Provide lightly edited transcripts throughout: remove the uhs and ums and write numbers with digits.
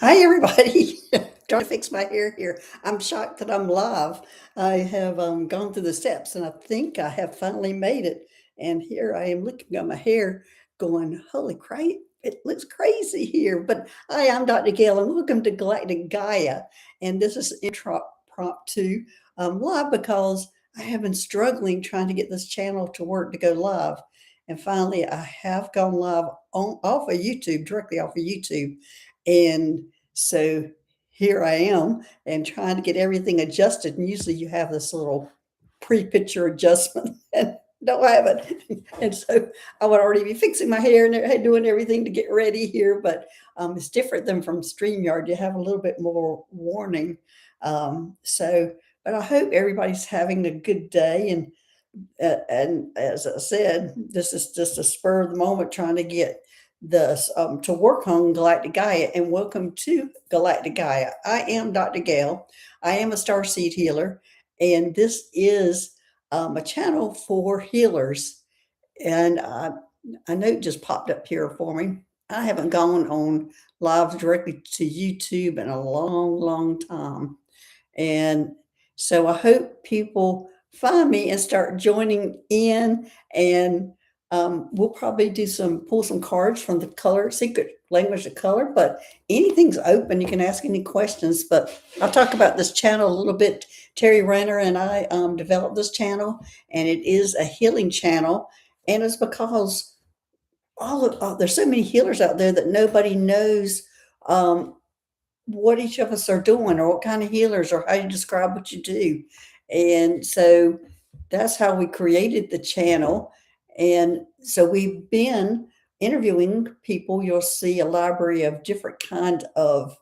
Hi, everybody. Trying to fix my hair here. I'm shocked that I'm live. I have gone through the steps and I think I have finally made it. And here I am looking at my hair going, holy crap, it looks crazy here. But hi, I'm Dr. Gail and welcome to Galactic Gaia. And this is impromptu live because I have been struggling trying to get this channel to work to go live. And finally, I have gone live off of YouTube, directly off of YouTube. And so here I am and trying to get everything adjusted. And usually you have this little pre-picture adjustment and don't have it. And so I would already be fixing my hair and doing everything to get ready here. But it's different than from StreamYard. You have a little bit more warning. But I hope everybody's having a good day. And as I said, this is just a spur of the moment trying to get this to work on Galactic Gaia. And welcome to Galactic Gaia. I am Dr. Gail. I am a star seed healer, and this is a channel for healers. And a note just popped up here for me. I haven't gone on live directly to YouTube in a long, long time. And so I hope people find me and start joining in. And we'll probably pull some cards from the color, secret language of color, but anything's open. You can ask any questions. But I'll talk about this channel a little bit. Terry Renner and I developed this channel, and it is a healing channel. And it's because there's so many healers out there that nobody knows what each of us are doing or what kind of healers or how you describe what you do. And so that's how we created the channel. And so we've been interviewing people. You'll see a library of different kind of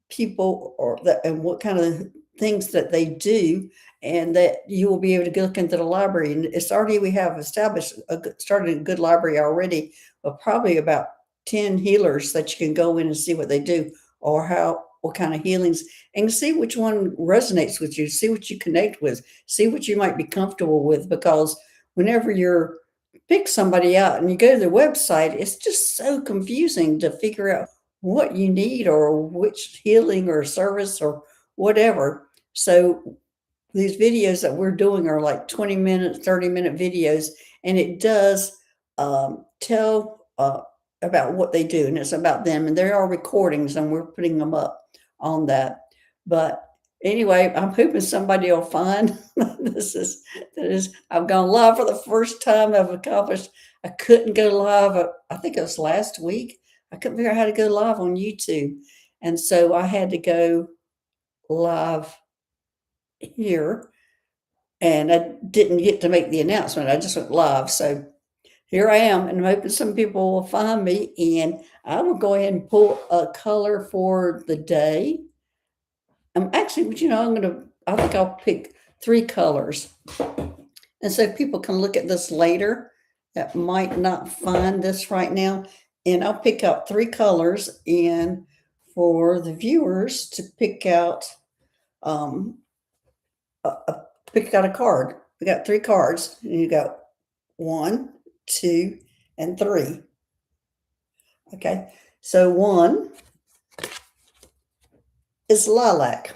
people and what kind of things that they do, and that you will be able to look into the library. And it's already, we have established started a good library already of probably about 10 healers that you can go in and see what they do or what kind of healings, and see which one resonates with you, see what you connect with, see what you might be comfortable with. Because whenever you're pick somebody out and you go to their website, it's just so confusing to figure out what you need or which healing or service or whatever. So these videos that we're doing are like 20-minute, 30-minute videos, and it does tell about what they do, and it's about them. And there are recordings, and we're putting them up on that. But anyway, I'm hoping somebody will find I've gone live for the first time. I've accomplished. I couldn't go live. I think it was last week. I couldn't figure out how to go live on YouTube, and so I had to go live here, and I didn't get to make the announcement. I just went live. So here I am, and I'm hoping some people will find me, and I will go ahead and pull a color for the day. Actually, but I think I'll pick 3 colors. And so people can look at this later that might not find this right now. And I'll pick out 3 colors, and for the viewers to pick out a card. We got 3 cards, and you got 1, 2, and 3. Okay, so 1 is lilac.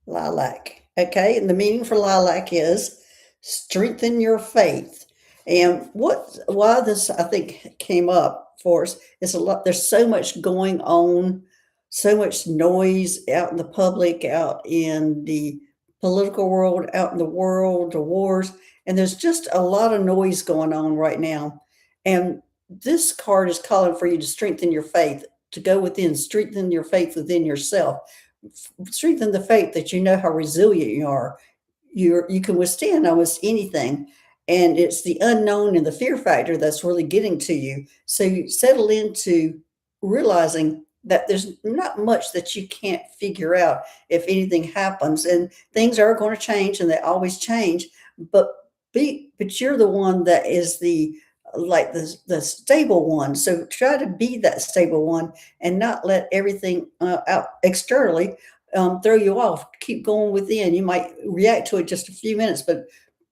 Lilac. Okay, and the meaning for lilac is strengthen your faith. And why this I think came up for us is there's so much going on, so much noise out in the public, out in the political world, out in the world, the wars, and there's just a lot of noise going on right now. And this card is calling for you to strengthen your faith, to go within, strengthen your faith within yourself, strengthen the faith that you know how resilient you are. You can withstand almost anything. And it's the unknown and the fear factor that's really getting to you. So you settle into realizing that there's not much that you can't figure out if anything happens, and things are going to change, and they always change. But you're the one that is the stable one. So try to be that stable one and not let everything out externally throw you off. Keep going within. You might react to it just a few minutes, but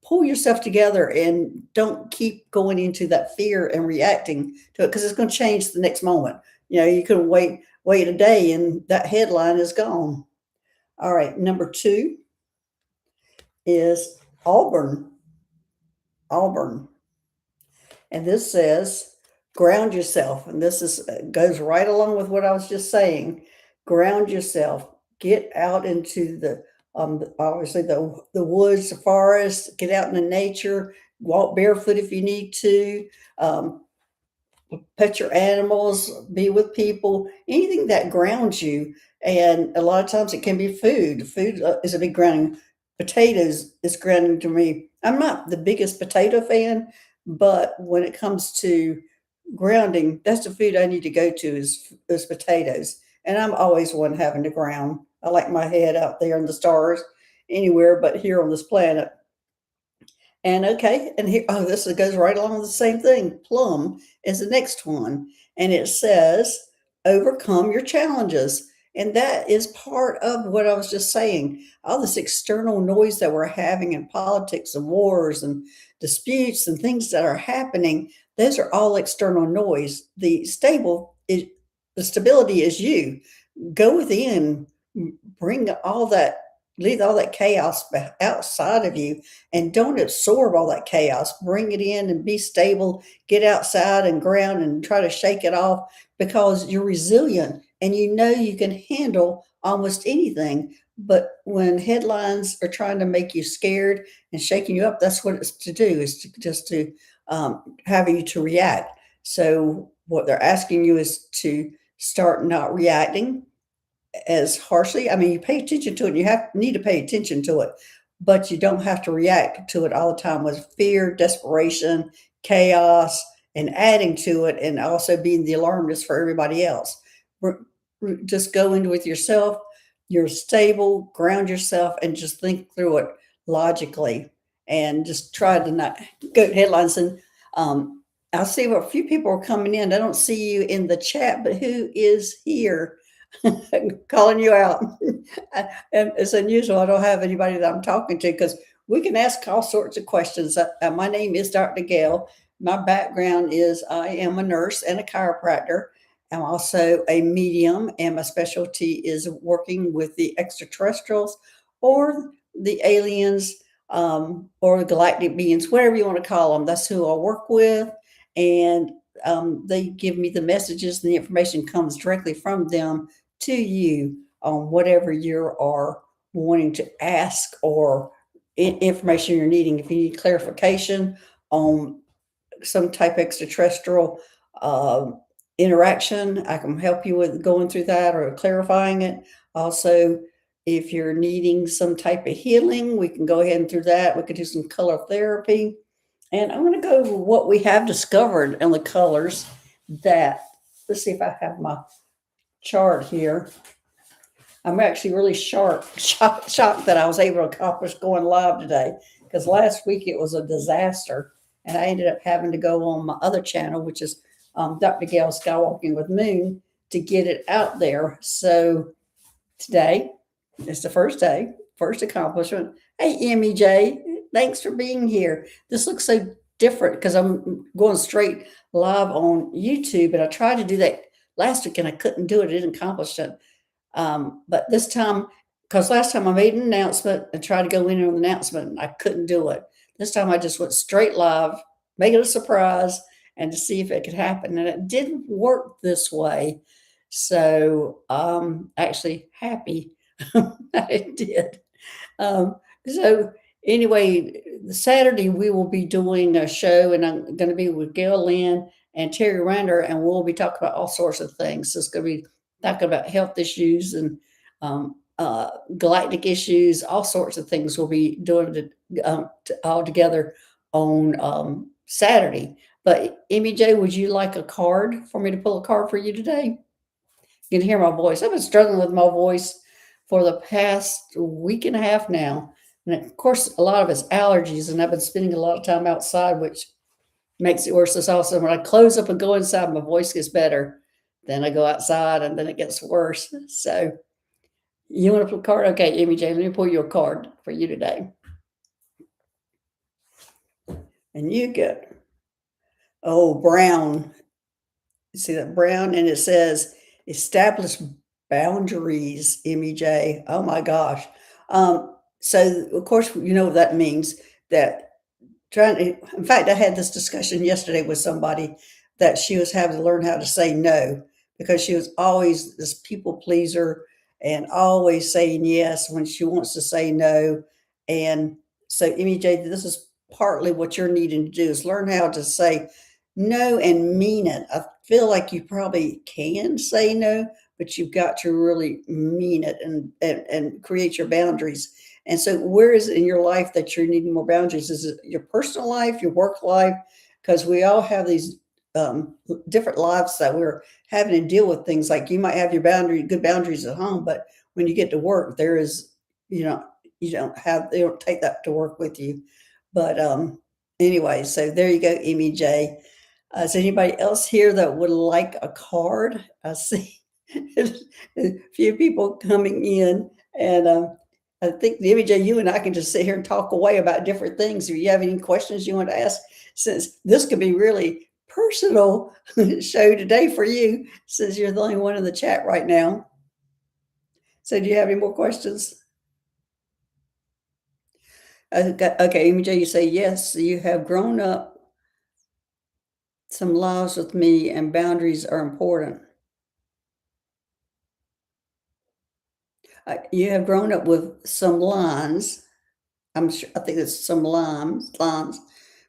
pull yourself together and don't keep going into that fear and reacting to it, because it's going to change the next moment. You can wait a day and that headline is gone. All right, number two is Auburn. Auburn. And this says, ground yourself. And this is goes right along with what I was just saying. Ground yourself. Get out into the obviously the woods, the forest. Get out in the nature. Walk barefoot if you need to. Pet your animals. Be with people. Anything that grounds you. And a lot of times it can be food. Food is a big grounding. Potatoes is grounding to me. I'm not the biggest potato fan, but when it comes to grounding, that's the food I need to go to is potatoes. And I'm always one having to ground. I like my head out there in the stars anywhere but here on this planet. And okay, and here, oh, this goes right along with the same thing. Plum is the next one. And it says, overcome your challenges. And that is part of what I was just saying. All this external noise that we're having in politics and wars and disputes and things that are happening, those are all external noise. The stability is you. Go within, bring all that, leave all that chaos outside of you, and don't absorb all that chaos. Bring it in and be stable. Get outside and ground and try to shake it off because you're resilient and you know you can handle almost anything. But when headlines are trying to make you scared and shaking you up, that's what it's to do, is to just to have you to react. So what they're asking you is to start not reacting as harshly. I mean, you pay attention to it, and you need to pay attention to it, but you don't have to react to it all the time with fear, desperation, chaos, and adding to it, and also being the alarmist for everybody else. Just go into with yourself. You're stable, ground yourself, and just think through it logically, and just try to not go to headlines. And I see what a few people are coming in. I don't see you in the chat, but who is here? Calling you out. And it's unusual. I don't have anybody that I'm talking to because we can ask all sorts of questions. My name is Dr. Gail. My background is I am a nurse and a chiropractor. I'm also a medium, and my specialty is working with the extraterrestrials or the aliens or the galactic beings, whatever you want to call them. That's who I work with. And they give me the messages, and the information comes directly from them to you on whatever you are wanting to ask or information you're needing. If you need clarification on some type of extraterrestrial uh, interaction, I can help you with going through that or clarifying it. Also, if you're needing some type of healing, we can go ahead and through that. We could do some color therapy. And I'm going to go over what we have discovered in the colors that, let's see if I have my chart here. I'm actually really shocked that I was able to accomplish going live today, because last week it was a disaster. And I ended up having to go on my other channel, which is Dr. Gail Skywalking with Moon, to get it out there. So today is the first day, first accomplishment. Hey, Emmy J, thanks for being here. This looks so different because I'm going straight live on YouTube, and I tried to do that last week and I couldn't do it. I didn't accomplish it. But this time, because last time I made an announcement and tried to go in on the announcement, and I couldn't do it. This time I just went straight live, make it a surprise, and to see if it could happen. And it didn't work this way. So I'm actually happy it did. So anyway, Saturday we will be doing a show, and I'm going to be with Gail Lynn and Terry Rander, and we'll be talking about all sorts of things. So it's going to be talking about health issues and galactic issues, all sorts of things. We'll be doing all together on Saturday. But Emmy J, would you like a card for me to pull a card for you today? You can hear my voice. I've been struggling with my voice for the past week and a half now. And of course, a lot of it's allergies, and I've been spending a lot of time outside, which makes it worse. It's also when I close up and go inside, my voice gets better. Then I go outside, and then it gets worse. So you want to pull a card? Okay, Emmy J, let me pull you a card for you today. And you get, oh, brown. see that brown, and it says establish boundaries, MEJ. Oh my gosh. So of course, you know what that means, that trying to, in fact, I had this discussion yesterday with somebody that she was having to learn how to say no because she was always this people pleaser and always saying yes when she wants to say no. And so, MEJ, this is partly what you're needing to do is learn how to say no and mean it. I feel like you probably can say no, but you've got to really mean it and create your boundaries. And so, where is it in your life that you're needing more boundaries? Is it your personal life, your work life? Because we all have these different lives that we're having to deal with things. Like you might have your good boundaries at home, but when you get to work, there is, you know, they don't take that to work with you. But anyway, so there you go, MEJ. Is anybody else here that would like a card? I see a few people coming in, and I think the image of you and I can just sit here and talk away about different things. If you have any questions you want to ask, since this could be really personal show today for you, since you're the only one in the chat right now. So, do you have any more questions? Okay, MJ, you say yes. You have grown up some lives with me, and boundaries are important. You have grown up with some lines. I'm sure. I think it's some lines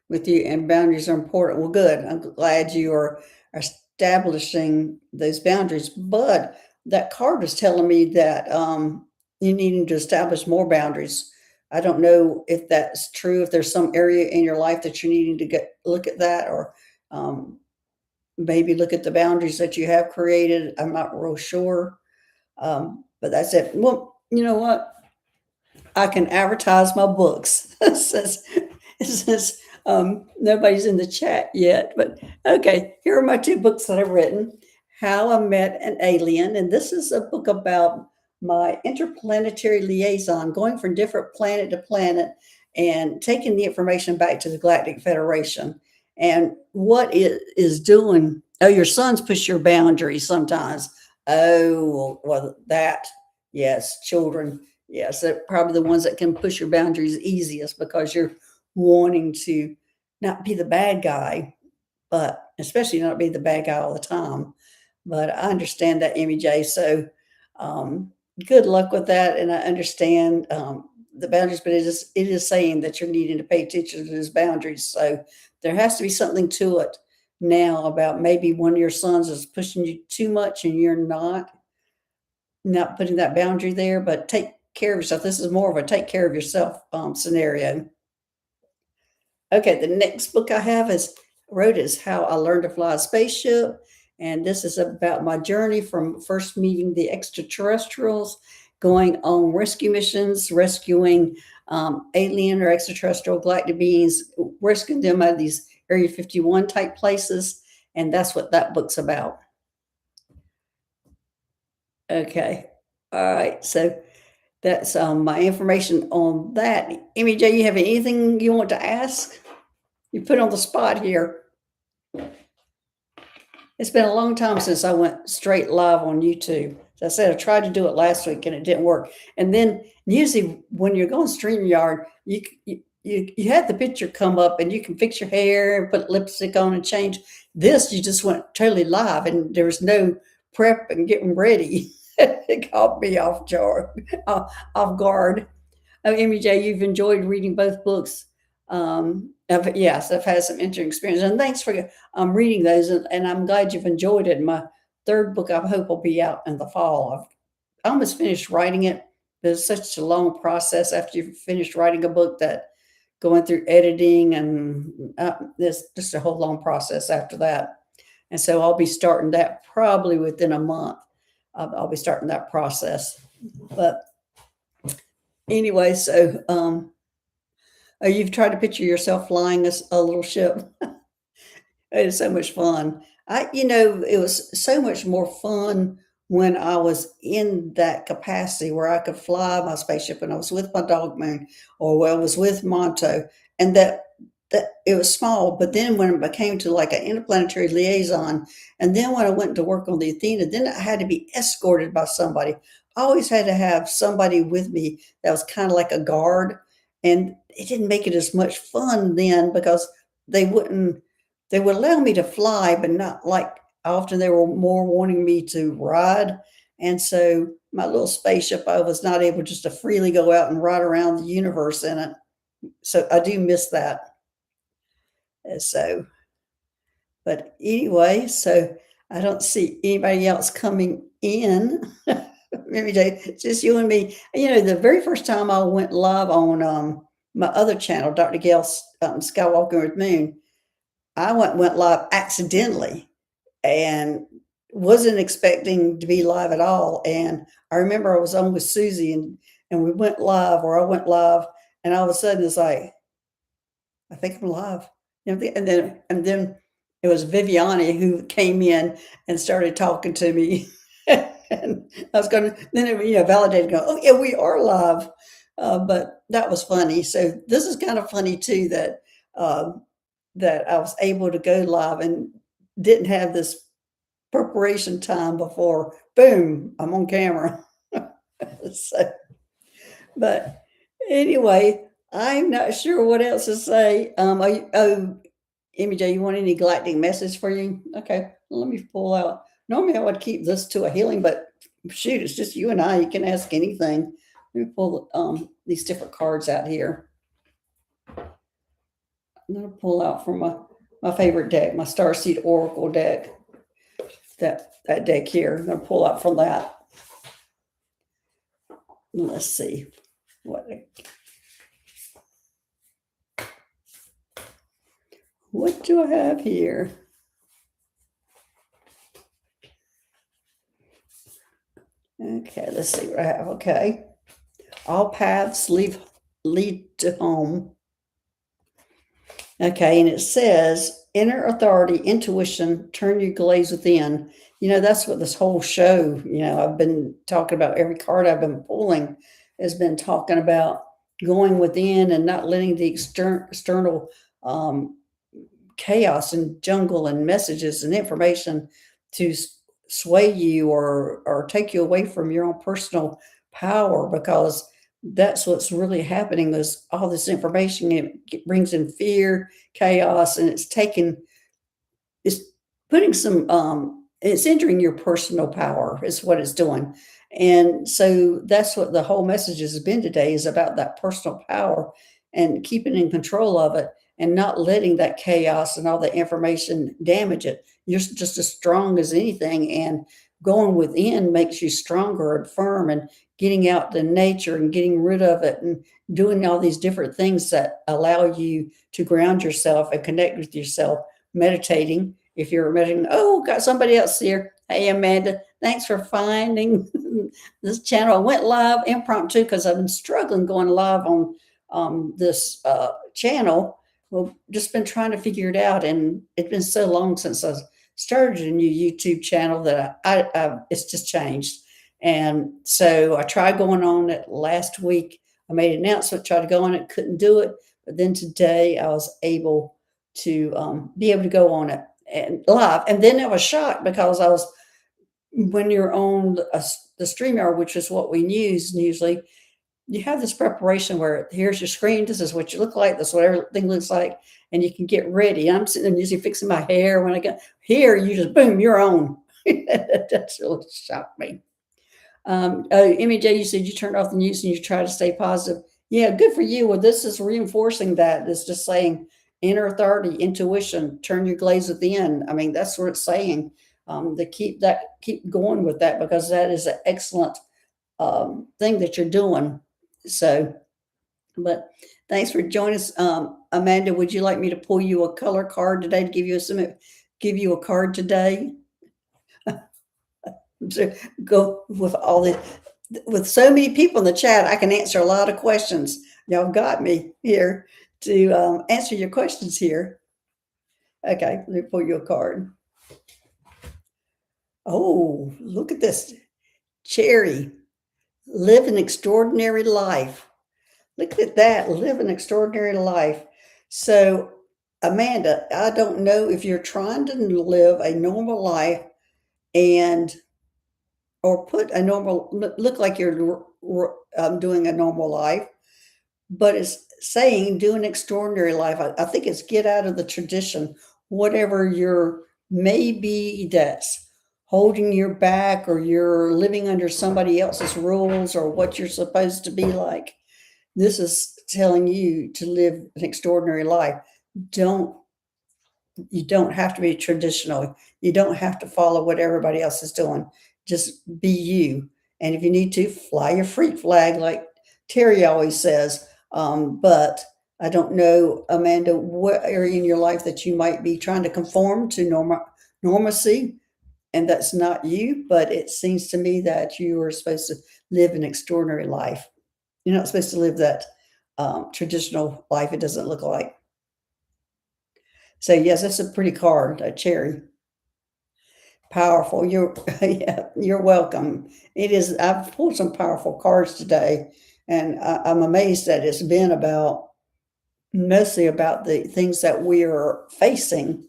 with you, and boundaries are important. Well, good. I'm glad you are establishing those boundaries. But that card was telling me that you needing to establish more boundaries. I don't know if that's true. If there's some area in your life that you're needing to look at that, or um, maybe look at the boundaries that you have created. I'm not real sure. But that's it. Well, you know what? I can advertise my books since nobody's in the chat yet. But okay, here are my two books that I've written. How I Met an Alien, and this is a book about my interplanetary liaison, going from different planet to planet and taking the information back to the Galactic Federation. And what it is doing, oh, your sons push your boundaries sometimes. Oh, well, that, yes, children. Yes, they're probably the ones that can push your boundaries easiest because you're wanting to not be the bad guy, but especially not be the bad guy all the time. But I understand that, MEJ. So um, good luck with that. And I understand the boundaries, but it is saying that you're needing to pay attention to those boundaries. So there has to be something to it now about maybe one of your sons is pushing you too much and you're not putting that boundary there, but take care of yourself. This is more of a take care of yourself scenario. Okay, the next book I have wrote is How I Learned to Fly a Spaceship. And this is about my journey from first meeting the extraterrestrials, going on rescue missions, rescuing alien or extraterrestrial galactic beings, rescuing them out of these Area 51 type places. And that's what that book's about. Okay. All right. So that's my information on that. MEJ, you have anything you want to ask? You put on the spot here. It's been a long time since I went straight live on YouTube. As I said, I tried to do it last week and it didn't work. And then usually when you're going StreamYard, you had the picture come up and you can fix your hair and put lipstick on and change. This, you just went totally live and there was no prep and getting ready. It caught me off guard. Oh, MEJ, you've enjoyed reading both books. Yes, I've had some interesting experience, and thanks for reading those. And I'm glad you've enjoyed it. My third book, I hope, will be out in the fall. I almost finished writing it, but it's such a long process after you've finished writing a book that going through editing and there's just a whole long process after that. And so I'll be starting that probably within a month. I'll be starting that process. But anyway, so you've tried to picture yourself flying a little ship. It is so much fun. It was so much more fun when I was in that capacity where I could fly my spaceship and I was with my dog moon or when I was with Monto. And that that it was small, but then when it became to like an interplanetary liaison, and then when I went to work on the Athena, then I had to be escorted by somebody. I always had to have somebody with me that was kind of like a guard, and it didn't make it as much fun then because they wouldn't they would allow me to fly, but not like often they were more wanting me to ride. And so my little spaceship, I was not able just to freely go out and ride around the universe in it. So I do miss that. So, but anyway, so I don't see anybody else coming in. Maybe just you and me. The very first time I went live on my other channel, Dr. Gail's Skywalking with Moon, I went live accidentally and wasn't expecting to be live at all. And I remember I was on with Susie and we went live, or I went live, and all of a sudden it's like, I think I'm live. And then it was Viviani who came in and started talking to me. And I was gonna then it, validated, go, oh yeah, we are live. But that was funny. So this is kind of funny too that I was able to go live and didn't have this preparation time before boom, I'm on camera. So, but anyway, I'm not sure what else to say. MJ, you want any galactic message for you? Okay, let me pull out. Normally, I would keep this to a healing, but shoot, it's just you and I. You can ask anything. Let me pull these different cards out here. I'm going to pull out from my favorite deck, my Starseed Oracle deck. That deck here. I'm going to pull out from that. Let's see what do I have here? Okay, let's see what I have. Okay. All paths lead to home. Okay, and it says inner authority, intuition, turn your gaze within. That's what this whole show, I've been talking about. Every card I've been pulling has been talking about going within and not letting the external chaos and jungle and messages and information to sway you or take you away from your own personal power, because that's what's really happening is all this information, it brings in fear, chaos, and it's putting it's injuring your personal power is what it's doing. And so that's what the whole message has been today, is about that personal power and keeping in control of it and not letting that chaos and all the information damage it. You're just as strong as anything, and going within makes you stronger and firm, and getting out to nature and getting rid of it and doing all these different things that allow you to ground yourself and connect with yourself, meditating. If you're meditating, oh, got somebody else here. Hey, Amanda, thanks for finding this channel. I went live impromptu because I've been struggling going live on this channel. Well, just been trying to figure it out, and it's been so long since I started a new YouTube channel that I it's just changed. And so I tried going on it last week. I made an announcement, tried to go on it, couldn't do it. But then today I was able to be able to go on it and live. And then I was shocked because when you're on the StreamYard, which is what we use usually, you have this preparation where here's your screen, this is what you look like, this is what everything looks like, and you can get ready. I'm sitting there usually fixing my hair. When I get here, you just boom, you're on. That's really shocked me. MEJ, you said you turned off the news and you try to stay positive. Yeah, good for you. Well, this is reinforcing that. It's just saying inner authority, intuition, turn your gaze within. I mean, that's what it's saying. To keep going with that, because that is an excellent thing that you're doing. So, but thanks for joining us. Amanda, would you like me to pull you a color card today to give you a card today? So go with with so many people in the chat, I can answer a lot of questions. Y'all got me here to answer your questions here. Okay, let me pull you a card. Oh, look at this. Cherry, live an extraordinary life. Look at that, live an extraordinary life. So Amanda, I don't know if you're trying to live a normal life and or put a normal look like you're doing a normal life, but it's saying do an extraordinary life. I think it's get out of the tradition, whatever your maybe that's holding your back or you're living under somebody else's rules or what you're supposed to be like. This is telling you to live an extraordinary life. Don't you don't have to be traditional. You don't have to follow what everybody else is doing. Just be you. And if you need to, fly your freak flag, like Terry always says. But I don't know, Amanda, what area in your life that you might be trying to conform to normacy, and that's not you. But it seems to me that you are supposed to live an extraordinary life. You're not supposed to live that traditional life. It doesn't look like. So yes, that's a pretty card, a cherry. Powerful. You're yeah, you're welcome. It is. I've pulled some powerful cards today, and I'm amazed that it's been about mostly about the things that we are facing,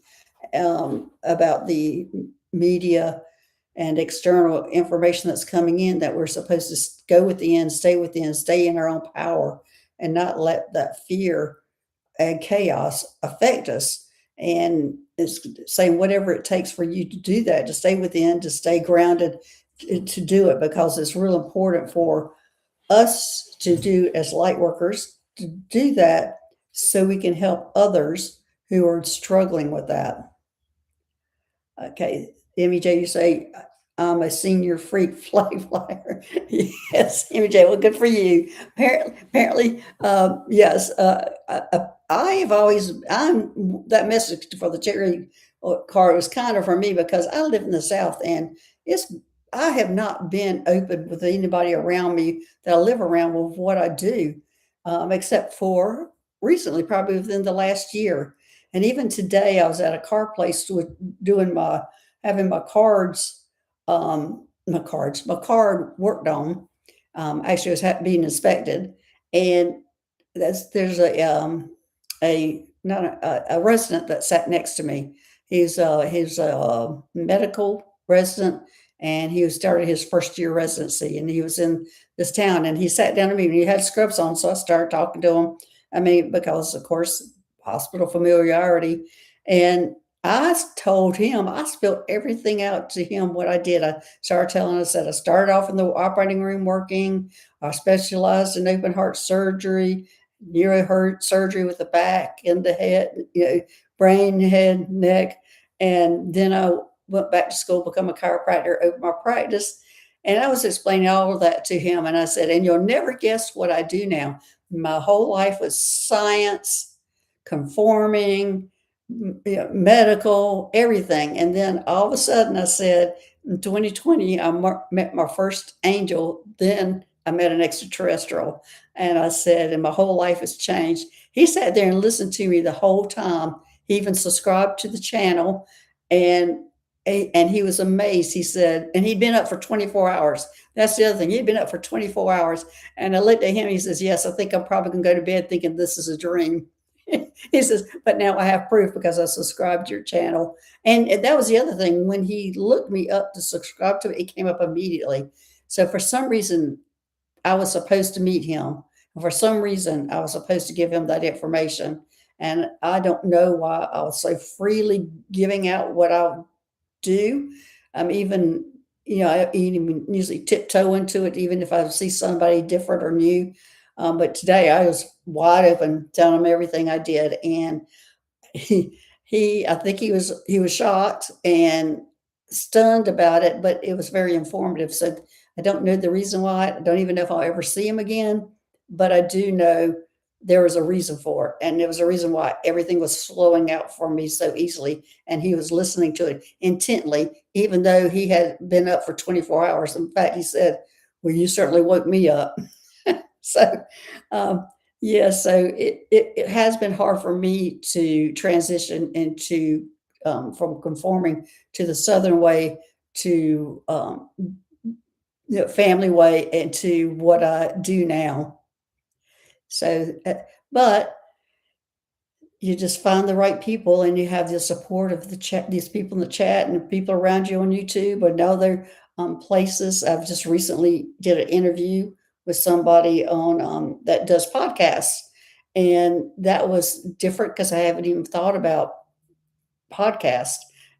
about the media and external information that's coming in that we're supposed to go within, stay within, stay in our own power, and not let that fear and chaos affect us. And it's saying whatever it takes for you to do that, to stay within, to stay grounded, to do it, because it's real important for us to do as light workers to do that so we can help others who are struggling with that. Okay, MEJ, you say I'm a senior freak flag flyer. Yes, MEJ. Well, good for you. Apparently, yes. I have always. I'm that message for the cherry card was kind of for me because I live in the South and it's. I have not been open with anybody around me that I live around with what I do, except for recently, probably within the last year. And even today, I was at a car place with doing my having my cards, my card worked on. Actually, it was being inspected, and there's a not a resident that sat next to me. He's a medical resident, and he was starting his first year residency, and he was in this town, and he sat down to me, and he had scrubs on, so I started talking to him. I mean, because of course hospital familiarity. And told him, I spilled everything out to him what I did. I started telling us that I started off in the operating room working. I specialized in open heart surgery, neuro heart surgery with the back and the head, brain, head, neck. And then I went back to school, become a chiropractor, opened my practice. And I was explaining all of that to him. And I said, and you'll never guess what I do now. My whole life was science, conforming, medical, everything. And then all of a sudden I said, in 2020, I met my first angel. Then I met an extraterrestrial. And I said, and my whole life has changed. He sat there and listened to me the whole time. He even subscribed to the channel. And and he was amazed. He said, and he'd been up for 24 hours. That's the other thing. He'd been up for 24 hours. And I looked at him. He says, yes, I think I'm probably going to go to bed thinking this is a dream. He says, but now I have proof because I subscribed to your channel. And that was the other thing. When he looked me up to subscribe to it, it came up immediately. So for some reason, I was supposed to meet him. For some reason, I was supposed to give him that information. And I don't know why I was so freely giving out what I do. I'm even, I even usually tiptoe into it, even if I see somebody different or new. But today I was wide open, telling him everything I did, and I think he was shocked and stunned about it, but it was very informative. So I don't know the reason why. I don't even know if I'll ever see him again, but I do know there was a reason for it, and there was a reason why everything was flowing out for me so easily, and he was listening to it intently, even though he had been up for 24 hours. In fact, he said, "Well, you certainly woke me up." So, um, yeah, so it has been hard for me to transition into from conforming to the Southern way to family way and to what I do now. So, but you just find the right people and you have the support of the chat, these people in the chat and the people around you on YouTube or know their places. I've just recently did an interview with somebody on that does podcasts, and that was different because I haven't even thought about podcast.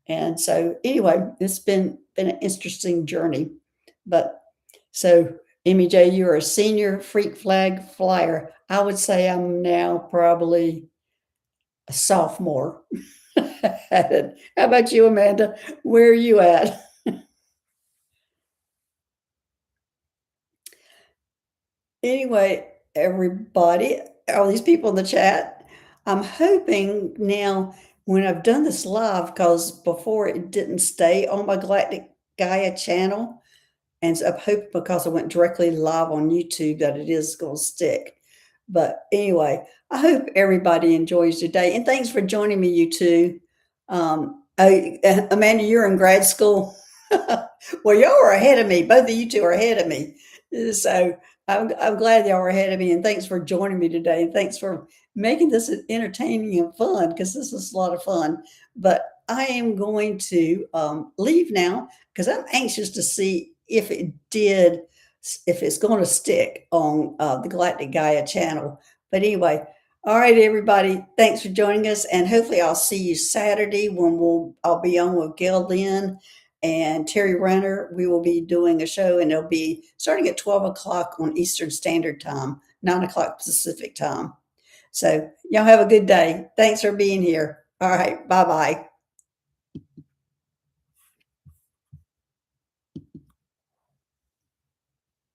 And so anyway, it's been an interesting journey. But so Amy J, you're a senior freak flag flyer. I would say I'm now probably a sophomore. How about you, Amanda? Where are you at? Anyway, everybody, all these people in the chat, I'm hoping now when I've done this live, because before it didn't stay on my Galactic Gaia channel, and so I hope because I went directly live on YouTube that it is going to stick. But anyway, I hope everybody enjoys your day. And thanks for joining me, you two. Amanda, you're in grad school. Well, y'all are ahead of me. Both of you two are ahead of me. So I'm glad y'all are ahead of me. And thanks for joining me today. And thanks for making this entertaining and fun because this is a lot of fun. But I am going to leave now because I'm anxious to see if if it's going to stick on the Galactic Gaia channel. But anyway, all right, everybody, thanks for joining us, and hopefully I'll see you Saturday when I'll be on with Gail Lynn and Terry Renner. We will be doing a show, and it'll be starting at 12 o'clock on Eastern Standard Time, 9 o'clock Pacific Time. So y'all have a good day. Thanks for being here. All right, bye-bye.